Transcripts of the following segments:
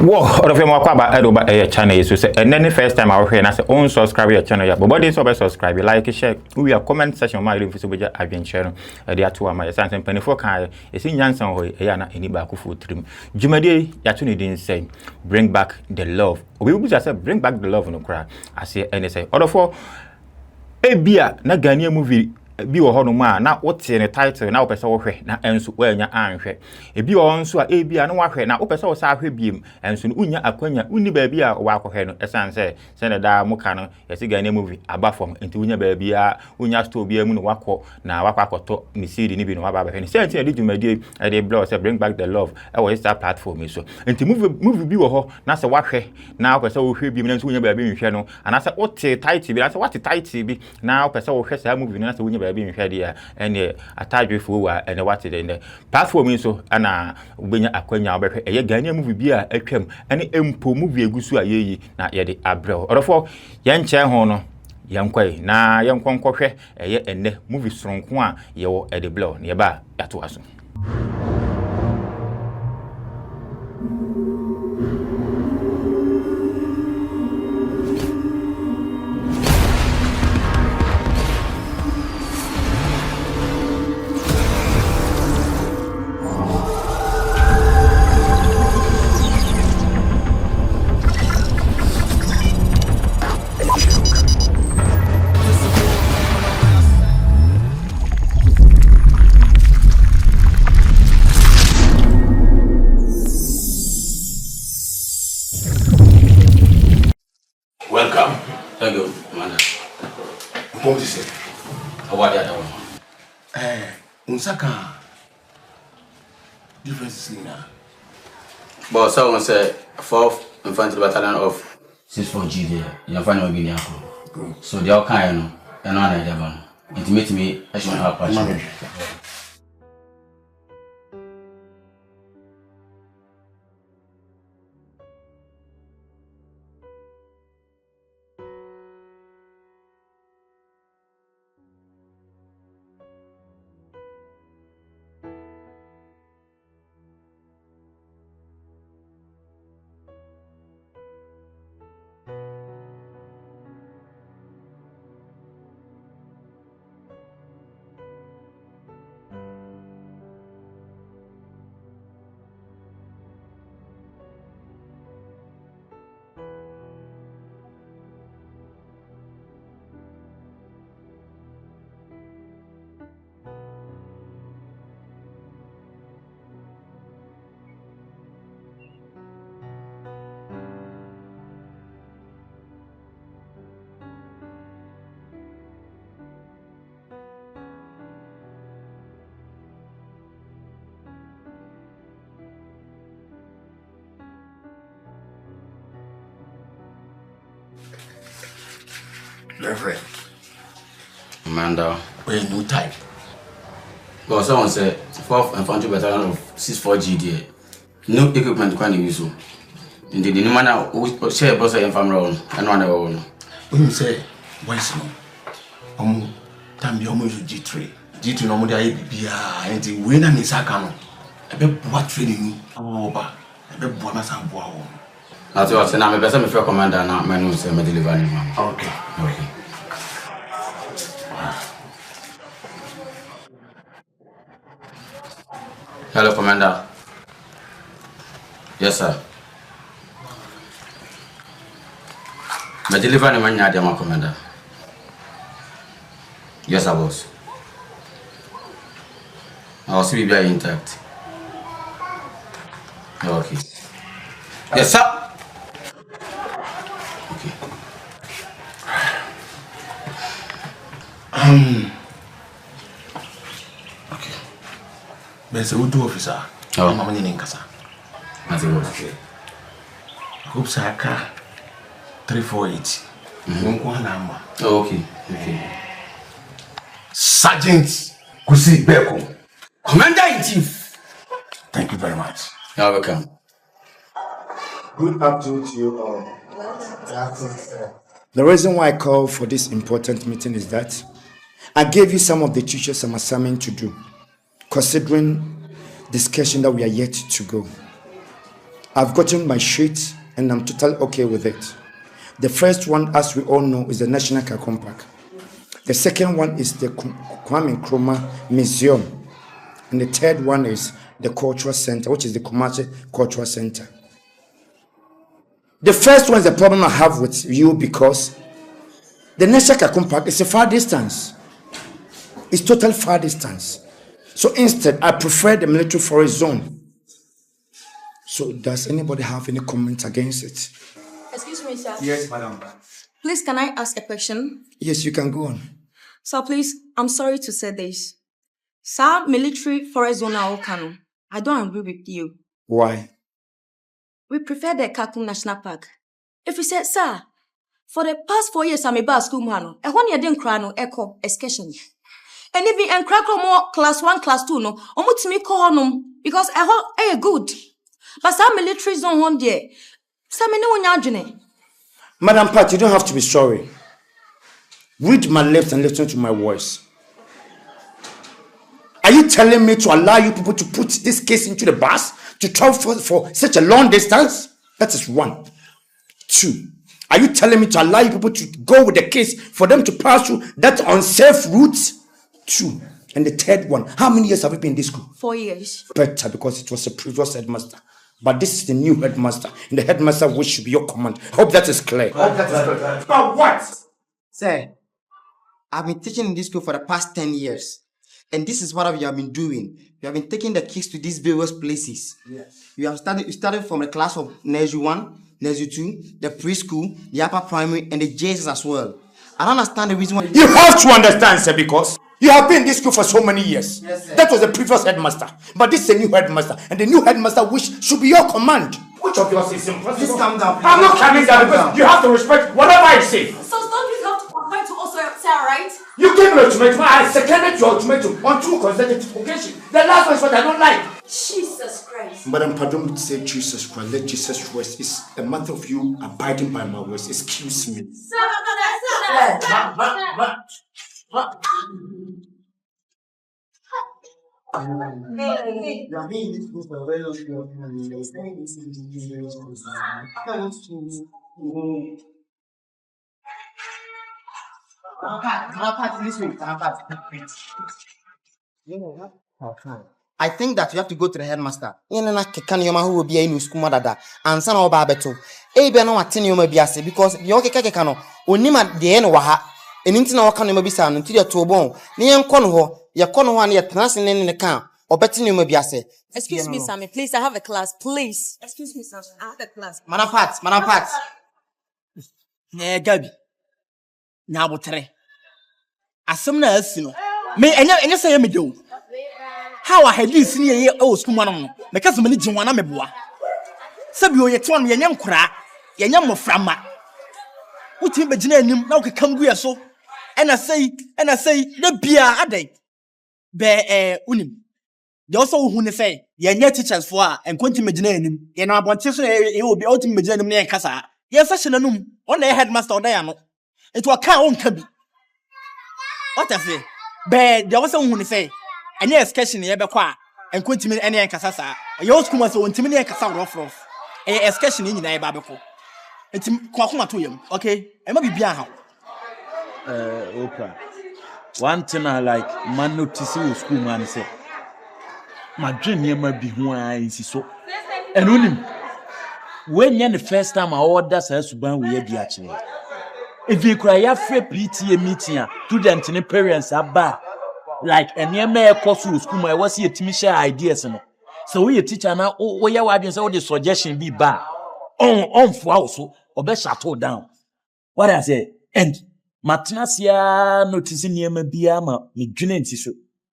Whoa, all of them are about Edoba a channel. So say, and then the first time I was here, and I say, own subscribe your channel. Yeah, but what is over subscribe? Like, share, we are comment section. My little video, I've been sharing. The two of my sons and 24 car. It's in Yansan or Yana any back of trim. Jumadi, Yatuni didn't say, bring back the love. We will just say, bring back the love in the crowd. I say, and they say, all of all, a beer, na Ghanaian movie. Bi wo hono ma na wote ne title na wopese wo hwe na enso wanya anhwe ebi wo nso a ebia na wahwe na wopese wo sa ahwe biem enso unya akwanya uni ba bia wo akwohwe no esan se na da muka no yesi Ghanaian movie aba fom enti unya ba bia unya store bia mu no wakọ na wakwakoto ni CD ni bi no waba ba hwe ni se enti di dwumadie e dey blog say bring back the love e wo Insta platform so enti movie bi wo ho na se wahwe na wopese wo hwe biem na enso unya ba bia nhwe no ana se wote title bi na se wote title bi na wopese wo hwe sa movie na se unya be nhwede ene atadwefo wa ene wate de platform so ana ubenya akwanya obehwe eye Ghanaian movie bi a atwam ene empo movie egusu a yeyi na ye de abrel orofo ye nche ho no yankwai na yankonkwohwe eye ene movie soronko a ye wo ede blow ne ba yato aso. Welcome. Thank you, Commander. What is it? How are you? Unsaka differences in now. But someone said 4th Infantry Battalion of 64G there. You're finding Guinea. So they are kind of another level. Intimate me, I should have passion. Reverend. Amanda. We're new type. Well, someone said 4th Infantry Battalion of 64G there. No equipment can use. Indeed, the man who share boss and family on and one of when you say, what's no? Tambi almost G3. G2 no more IBBA and the winner is Sakano. I bet what training over. I bet Buamas and Boa. That's what I said. I'm a person before Commander now. My name is Delivery. Okay. Okay. Hello, Commander. Yes, sir. My delivery man, my Commander. Yes, sir, boss. I'll see you be intact. Okay. Yes, sir. Okay. There's a good officer. Oh, I'm in Kasa. That's it. Okay. Hope Saka 348. Number. Oh, okay. Okay. Sergeant Kusi Beko, Commander in Chief. Thank you very much. You're welcome. Good afternoon to you all. The reason why I called for this important meeting is that I gave you some of the teachers some assignment to do, considering discussion that we are yet to go. I've gotten my sheet and I'm totally okay with it. The first one, as we all know, is the National Kakum Park. The second one is the Kwame Nkrumah Museum. And the third one is the Cultural Center, which is the Kumasi Cultural Center. The first one is the problem I have with you because the National Kakum Park is a far distance. It's total far distance. So instead, I prefer the military forest zone. So does anybody have any comments against it? Excuse me, sir. Yes, madam. Please, can I ask a question? Yes, you can go on. Sir, please, I'm sorry to say this. Sir, military forest zone Kano. I don't agree with you. Why? We prefer the Kakum National Park. If you said, sir, for the past 4 years I'm a bar school man, and when you didn't cry no echo excursion. And if you crack more class 1, class 2, no, almost me call no, because I hope good. But some military zone one day. Madam Pat, you don't have to be sorry. Read my lips and listen to my voice. Are you telling me to allow you people to put this case into the bus to travel for such a long distance? That is 1. 2. Are you telling me to allow you people to go with the case for them to pass through that unsafe route? 2. And the third one, how many years have you been in this school? 4 years. Better, because it was a previous headmaster. But this is the new headmaster, and the headmaster which should be your command. Hope that is clear. But what? Sir, I've been teaching in this school for the past 10 years. And this is what we have been doing. We have been taking the kids to these various places. Yes. You started from the class of Nursery 1, Nursery 2, the preschool, the upper primary, and the JSS as well. I don't understand the reason why. You have to understand, sir, because you have been in this school for so many years. Yes, sir. That was the previous headmaster. But this is a new headmaster. And the new headmaster which should be your command. Which of yours is impossible? Please calm down. Please. I'm not coming down because you have to respect whatever I say. So don't you have to compare to also say, right? You gave me an ultimatum. I seconded your ultimatum on 2 consecutive occasions. The last one is what I don't like. Jesus Christ. Madam, pardon me to say Jesus Christ. Let Jesus rest. It's a matter of you abiding by my words. Excuse me. I think that you have to go to the headmaster. Who will be a new school dada and son of Babeto. Ebe no attend biase because the Okekano, Unima the end waha, and into our canoma bisan until your tobon, near Conho, your Conho and your transin in the camp, or betting you biase. Excuse me, Sammy, please, I have a class, please. Excuse me, Sammy, I have a class. Manapat. Yeah, Gabi. Now what? Asem else, you know. Me, and you say me do. How I had this in your old school man, because many Joanna Meboa. Sabio, yet one, young cra, young Moframa. What him, but him now can come here so. And I say, the beer a day. Bear unim. You also who say, your teachers for and continue him. You know, about it will be ultimate near Casa. Yes, such an on the headmaster Diana. It will count Kabi. What I say? Bear, there was someone who say. And yes, catching the Ebequa and continue any Casasa. Your school was on Timmy Casa rough. A escassion in the Babaco. It's kwakumanu, okay? I might be behind. Oprah. One thing I like, man, notice you school man say. My dream here might be who I see so. And when you're the first time I order says to we are actually. If you cry a free PTA meeting, students and parents are bad. Like and near me course school, I was here to share ideas. So we a teacher now, oh, yeah, I didn't say what the suggestion be bad. On for also, or best shut down. What I say, and Matinasia noticing near me be me dreaming tissue.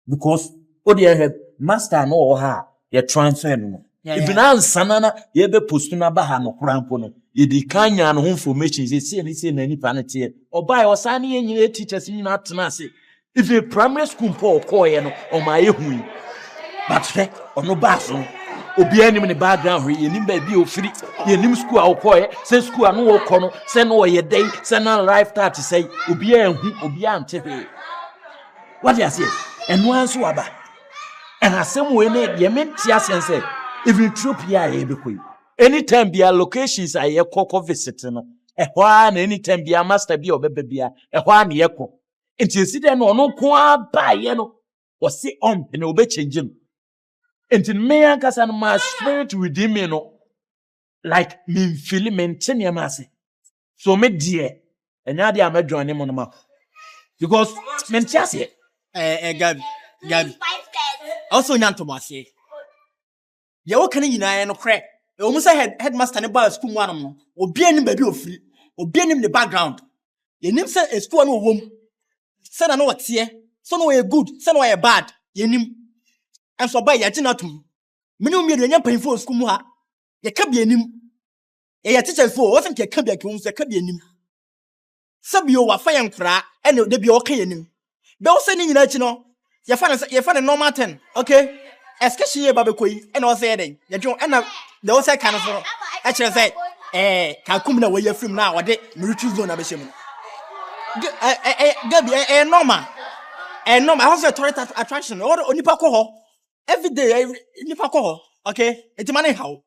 Because, oh, dear, have master no her, you're transferring. If you now sanana, you be postuna bahano crampono. You decline your information, they see any vanity. Or by or signing any teachers in not tenacity. If a primary school poor coin or my hui, but or no bathroom, or be any in the background, you need be free, your name school or coy, send school and no corner, send all your day, send our life to say, Ubia and Ubia TV. What do you say? And once waba. And as some way, you meant yes and say, if you troop ya, anytime be locations I yeko visit no. And anytime be a master be or baby a one yeko. And you see then no kwa ba no was see on and obey changing. And in me and my spirit within me no like me feeling maintain your massy. So me dear and now they are joining on the map. Because men just Gabi. Also nyantomase. Ya wo kan nyina no crack. E omu say headmaster ne ba school one no. Obi anim ba bi ofiri. Obi anim the background. Yenim say a school no wom. Say na no what here. So no we good, say no we bad. Yenim. And so ba ya gina tum. Mini mi de nya panfo school mu ha. Ye ka bi anim. E ya teacher fo, wo think ye ka bi akim, say ka bi anim. Sabi o wa fa yan kra, e de bi o ka anim. Be wo say ni nyina chi no. Ye fa normal 10. Okay? Especially ye babekoi and all say then you don't end up the whole kind of actually say can come na way from now or de military zone abeshim Gabi normal house tourist attraction or onipa ko ho every day nipa ko ho okay it's money how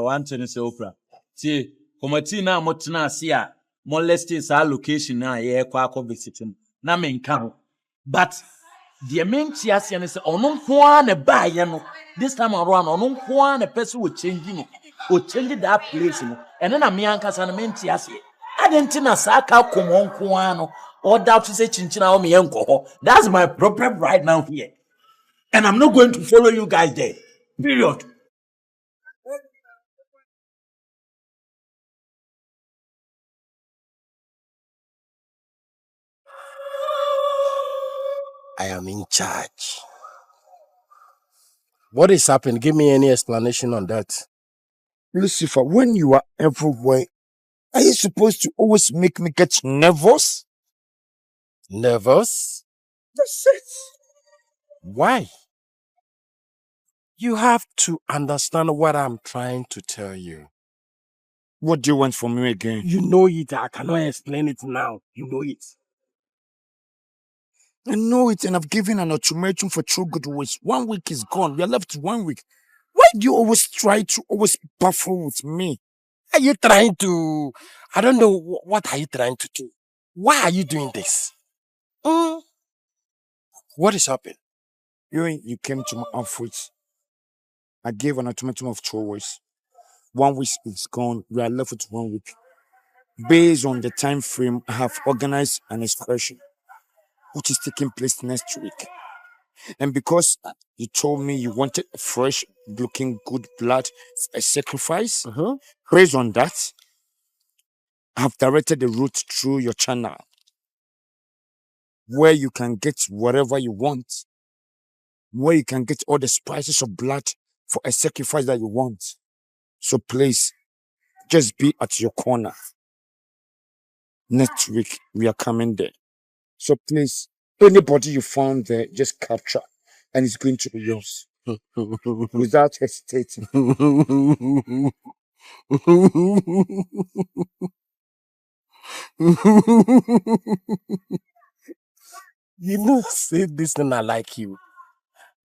one thing is opera see committee na motena ase a molesting sa location na ye kwa visiting na me nka but the main chiasi and say ono kwa ne ba ye no this time around ono kwa ne person will change no o change that place no and then me anka sa na main chiasi adentina saka komon kwa no or that to say chinchina o me enko that's my problem right now here and I'm not going to follow you guys there period. I am in charge. What is happening? Give me any explanation on that. Lucifer, when you are everywhere, are you supposed to always make me get nervous? Nervous? That's it. Why? You have to understand what I'm trying to tell you. What do you want from me again? You know it. I cannot explain it now. You know it. I know it, and I've given an ultimatum for true good ways. 1 week is gone. We are left with 1 week. Why do you always try to always baffle with me? Are you trying to... I don't know. What are you trying to do? Why are you doing this? What is happening? You came to my office. I gave an ultimatum of 2 weeks. 1 week is gone. We are left with 1 week. Based on the time frame, I have organized an excursion, which is taking place next week. And because you told me you wanted a fresh looking good blood, a sacrifice, based on that, I have directed the route through your channel, where you can get whatever you want, where you can get all the spices of blood for a sacrifice that you want. So please, just be at your corner. Next week, we are coming there. So please, anybody you found there, just capture, and it's going to be yours. Without hesitating. You know, say this and I like you.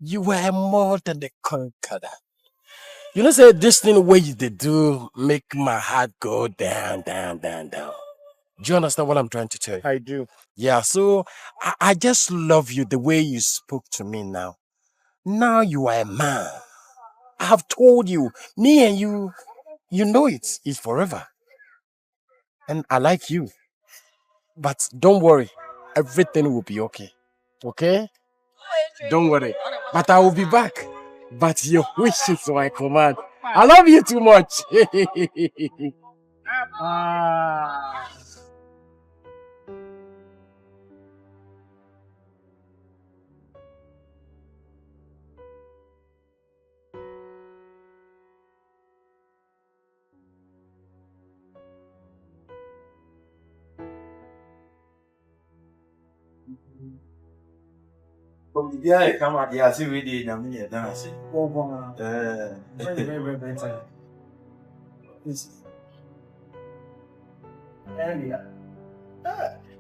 You were more than the conqueror. You know, say this thing where you did do make my heart go down, down, down, down. Do you understand what I'm trying to tell you? I do. Yeah, so I just love you the way you spoke to me now. Now you are a man. I have told you, me and you know it's forever. And I like you. But don't worry, everything will be okay. Okay? Don't worry. But I will be back. But your wish is my command. I love you too much. Yeah, come on, yeah, see, we did. I'm here, dancing. Very better.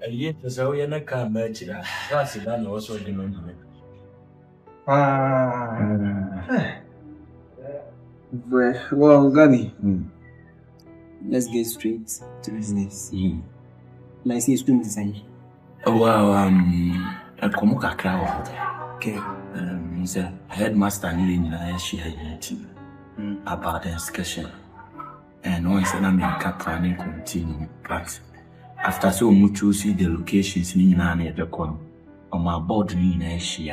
Yes, so we are not coming back. That's it. I'm also the money. Well, Gabi, let's get straight to business. Like, see, student design. Well, a komuka crowd. Okay. The headmaster Nilin, she had about the discussion. And once I'm in planning continue. But after so much, you see the locations in the corner. On my board, in she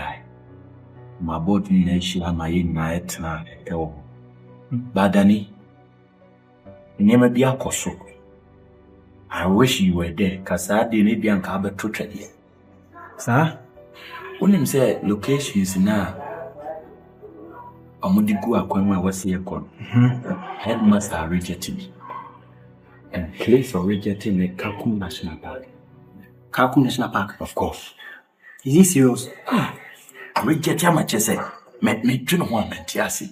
my board in she my in my etna. Badani, never be a cosso. I wish you were there, because I didn't be on carpet to trade. Sir? When say locations now, Amudigu Aquama was here con. Headmaster rejected me. And place for rejecting the Kakum National Park. Kakum National Park? Of course. Is he serious? Reject your match, say, met me to no one, Tiasi.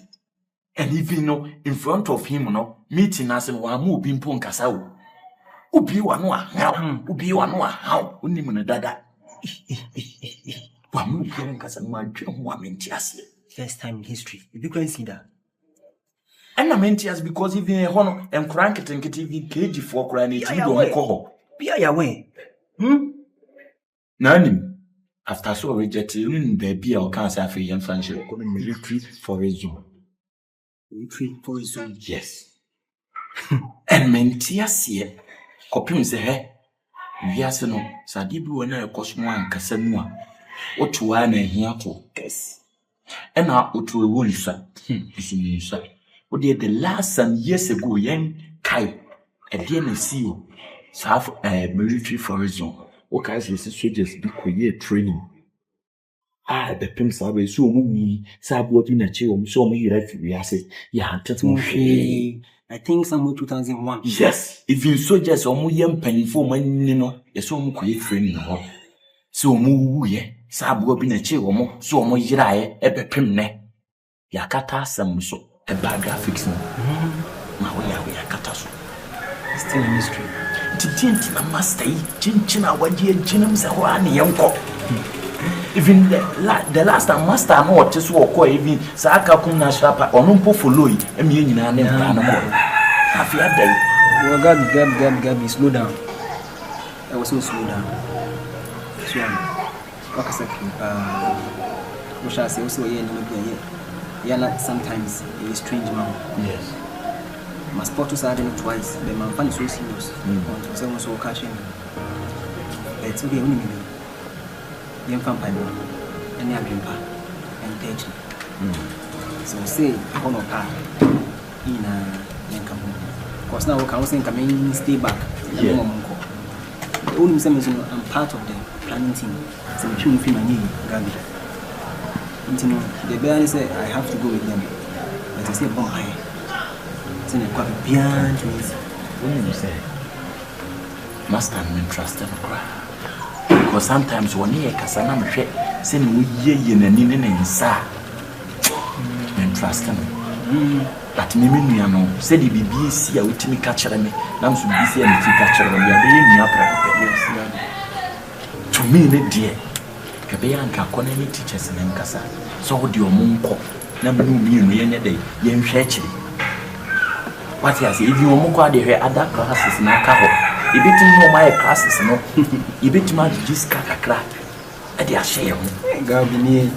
And even know in front of him, no, meeting us and one move in Punkasau. Ubi one how, Ubi one how, Unimuna Dada. One move here and my dream woman, Tiasi. First time in history. You can see that. And I meant yes, because even a honor and crank it and get even Ghpage for crying it, you don't call. Be your way. None. After so rejecting, there be our cancer for young friendship, military for a zone. Military for a zone? Yes. And mentias here, copying the hair. Yes, no, Sadibu and I cost one Casanua. What to one and here to guess. And I ought to a wound, sir. Sir. What did the last some years ago, young Kai, a DNC, South military for a zone. What kinds of soldiers be quiet training? The pimps are so moving, Sabot in a chill, so many refugees. Yeah, I think somewhere 2001. Yes, if you soldiers or more young penny for my nino, a so quiet training. So move, ye, Sabot in a chill, so more yrai, a pimne. Yakata some so. A bad graphics. Now we are catastrophe. Still a mystery. Tintin, master, Chinchina, what ye Jinams and one young cock. Even the last time master no just walk or even Sakakum Nashapa or no for Louis, and me in an animal. Half your day. Well, God, slow down. I was so slow down. So, what I said, what shall I say? Also, yeah, sometimes a strange man. Yes. My spot was added twice, but my fan is so serious. Someone so catching me. It's okay, only me. Young vampire, and your bempah, and Ghpage. So say, I want to car in a young because now I was saying, come in, stay back. Yeah. The only reason I'm part of the planning team. So I'm trying to feel my name, Gabi. The bear said I have to go with them. But I say, boy, it's in a quite beyond me. What do you say? Must have been trusted. Because sometimes when you Casanam send we ye in a ninin and sa and trust him. But Mimiano said he be see a witty catcher me. Nam should be see and catcher me. To me, dear. Kabeanka koneni teachers in Nkasa. So would your monko. Never knew me in any day. Yen shetchy. What you say? If you monko, they hear other classes in Akaho. You bet no my classes, no. You bet my this crack. And they are shame.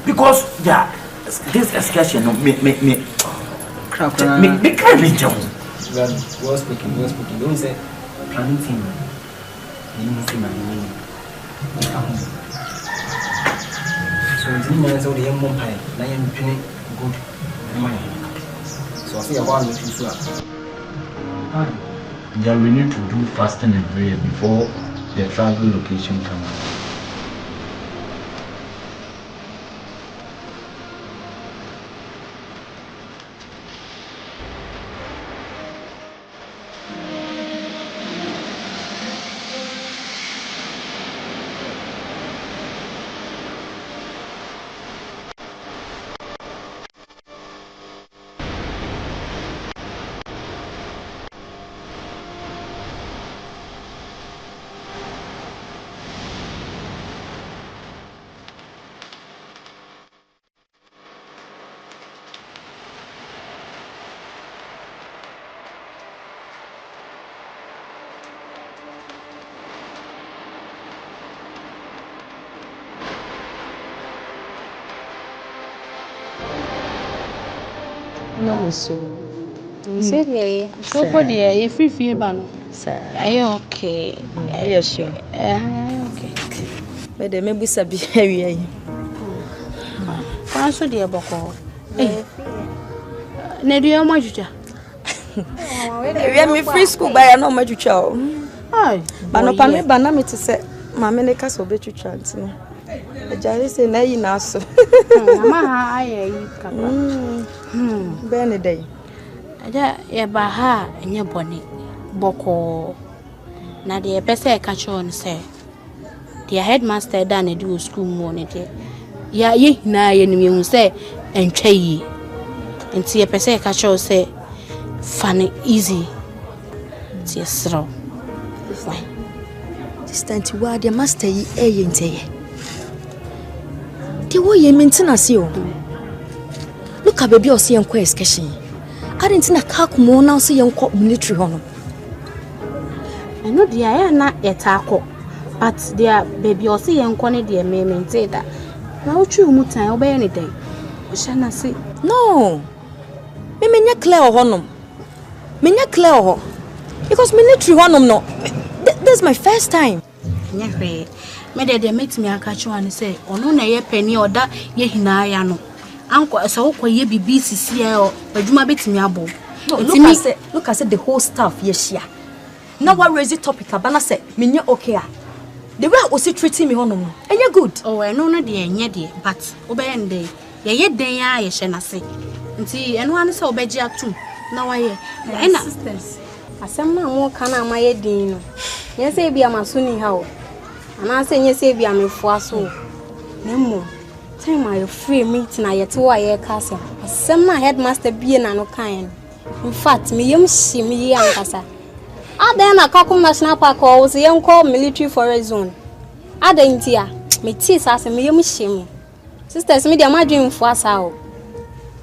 Because, yeah, this excursion me can't reach you. Well speaking. Don't say planning team. You need to see my name. So it's in my own young vampire. I am doing good money. So I say about what you saw. Yeah, we need to do fasting and prayer before the travel location comes out. No, so. Say, so for the free ban. Sir, are you okay? Yes, sure. Okay. But there may be some behavior. Answer dear Boko. Nedia Majuja. We are me free school by no Majucha. Aye, but no Pammy Banami to say, Mamma Necas will be to chance. The Jari say, nay, now so. Benny. Ya baha nye boni boko na de pese catch on say the headmaster done do school morning de ya ye na ye nim say entwa yi enti ye pese catch on say funny easy ti sro fine this time ti wa the master yi ente ye the wo ye maintenance yo look at baby o see enko excursion I didn't know kwakumanu now so young military honor. I know the air na etako, but their baby or see young conny dear may maintain that. Now true mutai obey anything. Shall I say? No. Me menya clear honor. Menya clear because military honor no. This is my first time. Yeah, me they meet me and catch you and say, oh no, na ye penny or that ye hinaya no. Uncle, so kwa ye BBCC or Bajuma bit me abo. Look, I said the whole staff, yes, yeah. Now what raise the topic? Abana said, Minya okay. The way was treating me on, and you're good. Oh, I know not dear, dear, but obey day. Ye day, I shall not say. And see, and one is obey too. Now I hear, sisters. I some more can I my head. Yes, I be a masuni how. And I say, yes, I be a me for so. No more. Time I free meeting I to a castle. Some headmaster being an kind. In fact, me see me young casa. I then a Kakum National Park was a young called military forest zone. I didn't hear me tease as a me shimmy. Sisters, me my dream for us out.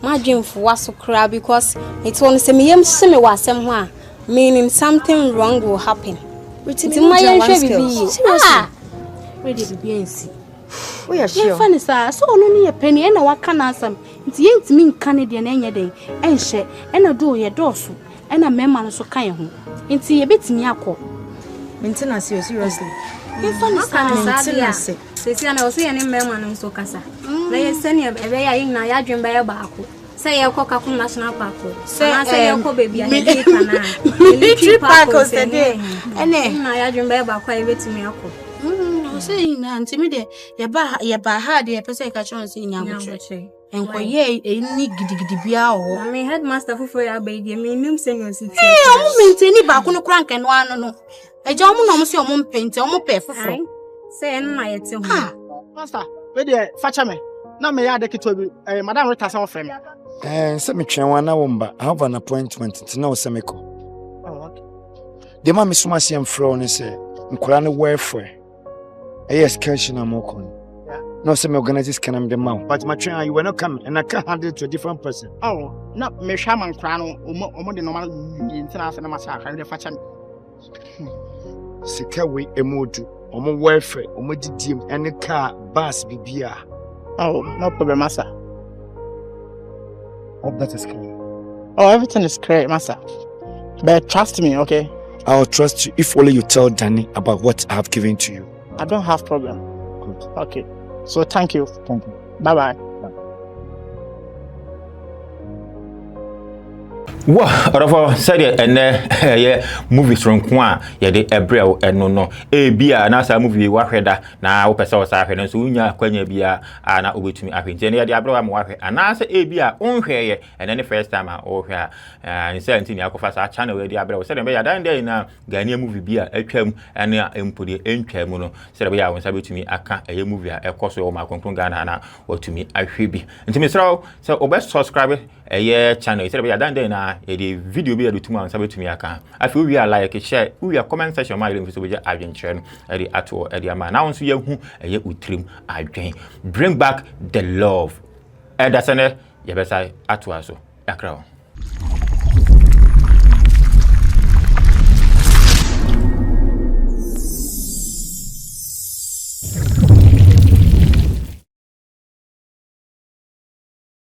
My dream for was so crab because it's only some young shimmy was somewhere, meaning something wrong will happen. It's in my young ready to be and see. We are sure. Funny, sir. So only a penny and a what can answer. It ain't mean Canadian any day. And she and a do your dorsal and a member so kind. It's a bit me. Maintenance you seriously. You funny, sir. Says I was saying in Melman so casa. They send you a very young Niagara by a barco. Say a Coca-Cola National Park. Say a baby and military park was a day. And then Niagara by a barco, I wait to me. Saying Auntie me ya ba ha de pese ka chon si nya go enko ye ni gidigidi bia o I mean headmaster for ya be de me nim senior city o maintain ba ko no krank no ano no eja o mo no mo se o mo mpenti o mo pe foforo say na yete ho master we de facha me na me ya de kito bi madam Rita say o frem say me twen wan na womba I have an appointment till now say me ko okay de ma me suma se am fro ne say nkura ne welfare excursion I'm on. No, some organizers can the mount, but my train you will not come and I can't handle it to a different person. Oh, not me shaman crano or the normal international massacre and the fashion. Sikawi emoju, or more welfare, or more dim, and the car, bus, BBR. Oh, no problem, master. Hope that is clear. Oh, everything is clear, master. But trust me, okay? I'll trust you if only you tell Danny about what I have given to you. I don't have problem. Good. Okay. So thank you. Thank you. Bye-bye. Wow, orofo said ene movies from kwa ye de ebre eno no bia na sa movie wa hweda na wo pese wo sa hweda so unya kwanya bia na obetumi ahwe nti ne ye de abre wa mo hwe ana sa bia onhwe ye ene ne first time a wo hwe a ni say ntini akofa sa channel we de abre wo said be ya dan dey na Ghana movie bia atwam ene empode entwam no said be ya won sa betumi aka eye movie a ekoso wo ma konkron Ghana na watumi ahwe bi nti me sraw say obe subscribe eye channel said be ya dan dey na the video be able to man sabe to me aka afi we are like share we are comment section my link so we adwenkyere no the atsu the man now so yehu eye utrim adwen bring back the love that's an ye be say atsu aso akra